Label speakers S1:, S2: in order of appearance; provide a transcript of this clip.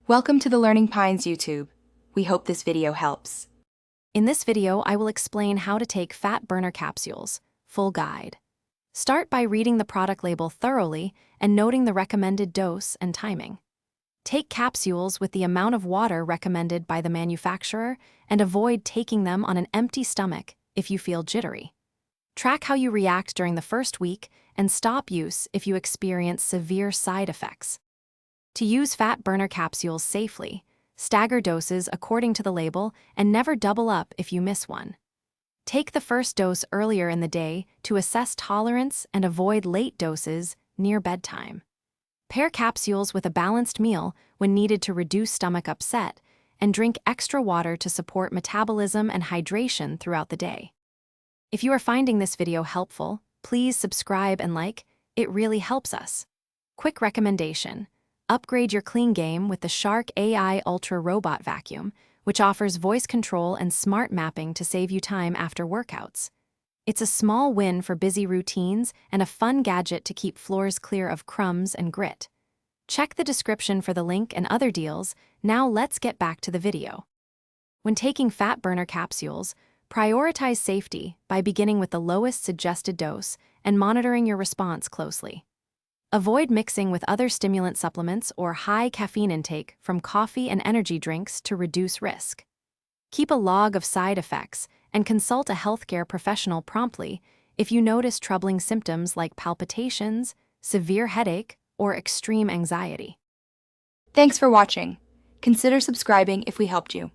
S1: Welcome to the Learning Pines YouTube. We hope this video helps.
S2: In this video, I will explain how to take fat burner capsules, full guide. Start by reading the product label thoroughly and noting the recommended dose and timing. Take capsules with the amount of water recommended by the manufacturer and avoid taking them on an empty stomach if you feel jittery. Track how you react during the first week and stop use if you experience severe side effects. To use fat burner capsules safely, stagger doses according to the label and never double up if you miss one. Take the first dose earlier in the day to assess tolerance and avoid late doses near bedtime. Pair capsules with a balanced meal when needed to reduce stomach upset, and drink extra water to support metabolism and hydration throughout the day. If you are finding this video helpful, please subscribe and like. It really helps us. Quick recommendation: upgrade your clean game with the Shark AI Ultra Robot Vacuum, which offers voice control and smart mapping to save you time after workouts. It's a small win for busy routines and a fun gadget to keep floors clear of crumbs and grit. Check the description for the link and other deals. Now let's get back to the video. When taking fat burner capsules, prioritize safety by beginning with the lowest suggested dose and monitoring your response closely. Avoid mixing with other stimulant supplements or high caffeine intake from coffee and energy drinks to reduce risk. Keep a log of side effects and consult a healthcare professional promptly if you notice troubling symptoms like palpitations, severe headache, or extreme anxiety.
S1: Thanks for watching. Consider subscribing if we helped you.